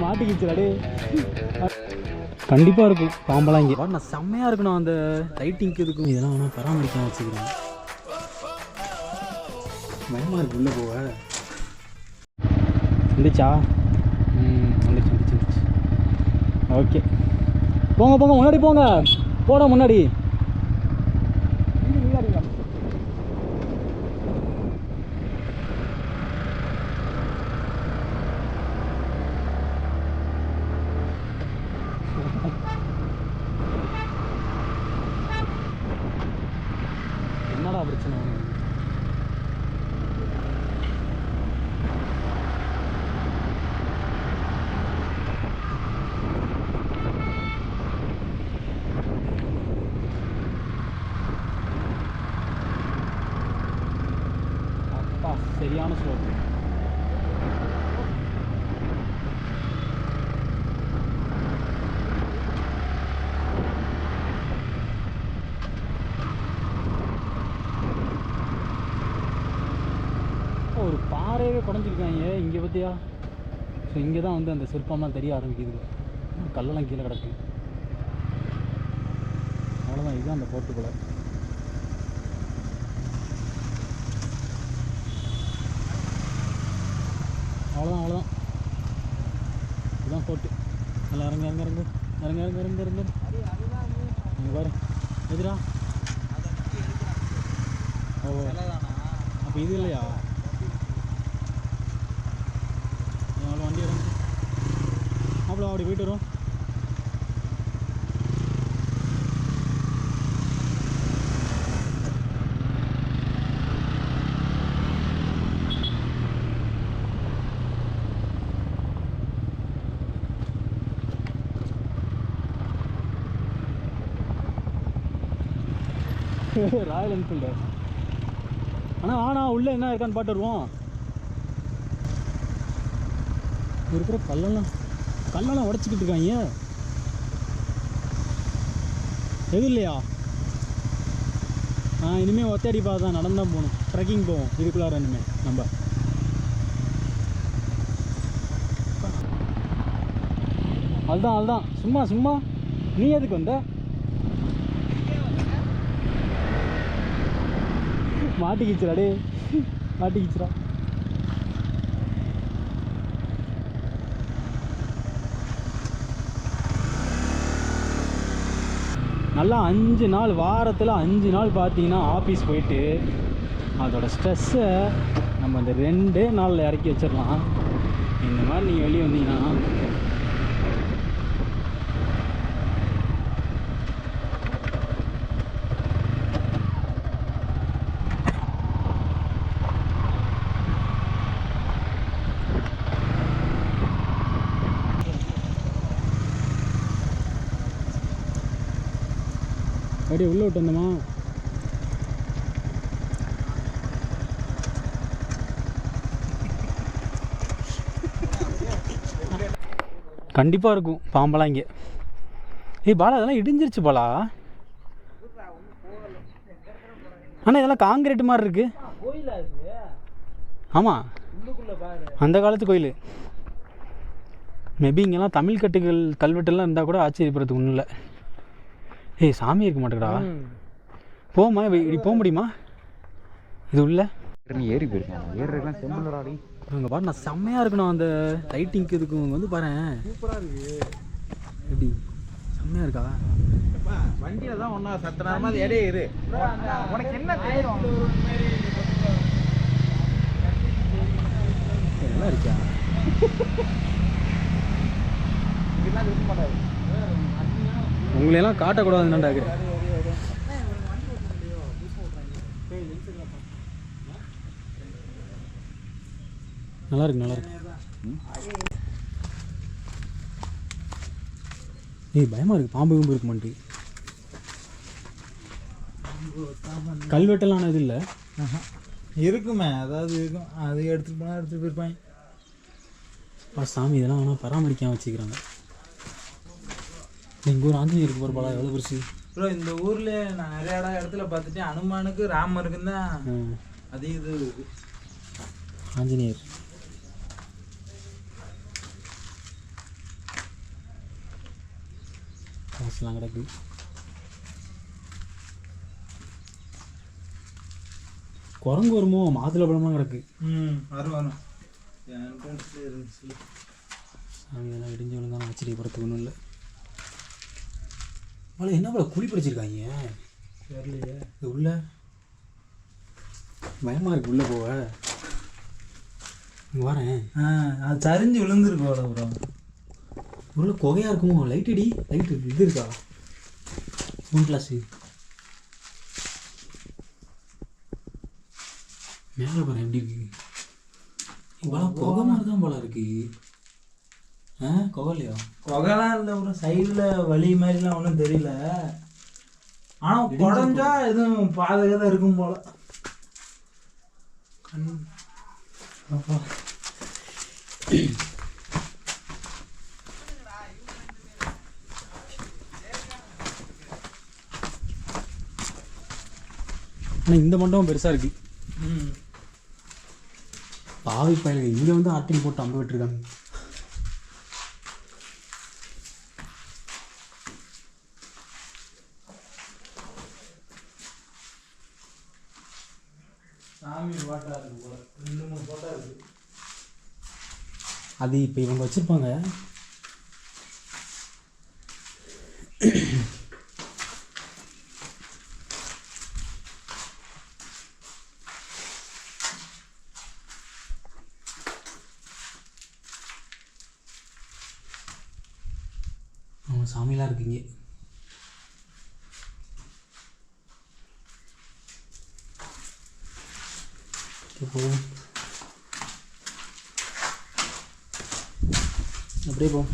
மாட்டிக்கிச்சுடாடே. கண்டிப்பாக இருக்கும் பாம்பெல்லாம் இங்கே. நான் செம்மையாக இருக்கணும் அந்த லைட்டிங்க்கு இதுக்கும். இதெல்லாம் ஆனால் பராமரிக்க வச்சுக்கிறேன். பயமாக இருக்கு உள்ளே போக. வந்துச்சா? வந்துச்சு. ஓகே, போங்க முன்னாடி போங்க. போட முன்னாடி. என்னடா பிரச்சனை? அப்பா சரியான ஸ்லோப். ஒரு பாறையவே குறைஞ்சிருக்காங்க இங்கே பார்த்தியா? ஸோ இங்கே தான் வந்து அந்த சிற்பம்லாம் தெரிய ஆரம்பிக்குது. கல்லெல்லாம் கீழே கிடக்கு. அவ்வளோதான், இதுதான் அந்த போர்ட்டுக்குள்ளே. அவ்வளோதான் இதுதான் போர்ட்டு. நல்லா இறங்க இங்கே பாரு எதிரா. ஓ, அப்போ இது இல்லையா? அவ்வளோ வண்டி இறங்கு. அவ்வளோ அப்படி போயிட்டு வரும். Royal Enfield. ஆனால் உள்ளே என்ன இருக்கான்னு பாட்டு வருவோம். இருக்கிற கல்லெல்லாம் உடச்சிக்கிட்டு இருக்காங்க. எது இல்லையா? இனிமேல் ஒத்தடி பார்த்து தான் நடந்தான் போகணும். ட்ரெக்கிங் போவோம் இதுக்குள்ளார. இனிமேல் நம்ம அதுதான் சும்மா நீ எதுக்கு வந்த? மாட்டிக்கிச்சுடா. நல்லா 5 நாள், வாரத்தில் 5 நாள் பார்த்தீங்கன்னா ஆஃபீஸ் போயிட்டு அதோட ஸ்ட்ரெஸ்ஸை நம்ம அந்த 2 நாளில் இறக்கி வச்சிடலாம். இந்த மாதிரி நீங்கள் வெளியே வந்தீங்கன்னா அப்படியே உள்ளே விட்டு வந்தோமா. கண்டிப்பாக இருக்கும் பாம்பெல்லாம் இங்கே. பாலா அதெல்லாம் இடிஞ்சிருச்சு பாலா. ஆனால் இதெல்லாம் காங்கிரீட் மாதிரி இருக்கு. ஆமாம், அந்த காலத்து கோயில். மேபி இங்கெல்லாம் தமிழ் கல்வெட்டுலாம் இருந்தால் கூட ஆச்சரியப்படுறதுக்கு ஒன்றும் இல்லை. சாமி இருக்க மாட்டேங்கடா. போமா, இப்படி போக முடியுமா? இது உள்ள ஏறி போயிருக்கேன். அங்கே பாரு, நான் செம்மையாக இருக்கணும் அந்த லைட்டிங்க்கு இதுக்கும் வந்து பாரு. சூப்பராக இருக்கு. எப்படி செம்மையாக இருக்கா? வண்டியில் தான் ஒன்றா சத்தனாம அது இடையே இரு. உனக்கு என்ன தெரியும்? நல்லா இருக்கா? இதெல்லாம் இருக்க மாட்டாது. உங்களையெல்லாம் காட்டக்கூடாதுன்னாண்டாக்கு. நல்லா இருக்கு. பயமா இருக்கு. பாம்பு இருக்க மாட்டேங்குது. கல்வெட்டெல்லாம் இது இல்லை. இருக்குமே, அதாவது இருக்கும். அது எடுத்துகிட்டு போயிருப்பாங்க. சாமி இதெல்லாம் ஆனால் பராமரிக்காம வச்சுக்கிறாங்க. எங்கள் ஊர் ஆஞ்சநேயர் இருக்கு போகிற பாலா, எவ்வளோ பெருசு ப்ரோ. இந்த ஊரில் நான் நிறைய இடத்துல பார்த்துட்டேன். அனுமானுக்கு ராமருக்குன்னு தான் அது இது ஆஞ்சநேயர். காசுலாம் கிடக்கு. குரங்கு வருமோ? மாதுளை பழம்லாம் கிடக்கு. வரும் இருந்துச்சு. அதெல்லாம் இடிஞ்சு விழுந்தாலும் ஆச்சரியப்படுறதுக்கு ஒன்றும் இல்லை. அவளை என்ன போல குழி பிடிச்சிருக்காங்க தெரியலையே. இது உள்ள பயமாக இருக்கு உள்ளே போக. இங்கே வரேன். அது சரிஞ்சு விழுந்துருக்கு போல ப்ரோ. உள்ள குகையாக இருக்குமோ? லைட் அடி. லைட்டு இது இருக்கா? ஃபோன் கிளாஸு மேலே பாரு எப்படி இருக்கு. இவ்வளோ குகை மாதிரி தான் போல இருக்கு. குகை இல்லையா? குகைலாம் இல்லை ப்ரோ. சைடில் வழி மாதிரிலாம் ஒன்றும் தெரியல. ஆனால் குறைஞ்சா எதுவும் பாதுகாப்பாக இருக்கும் போல. அப்பா ஆனால் இந்த மண்டபம் பெருசாக இருக்கு. பாவி பயலுங்க இங்கே வந்து ஆட்டில் போட்டு அம்ப விட்டுருக்காங்க. சாமி போட்டா இருக்கு போல. 2-3 போட்டா இருக்கு. அது இப்போ இவங்க வச்சுருப்பாங்க. சாமிலாம் இருக்குங்க. போவோம் அப்படியே போவோம்.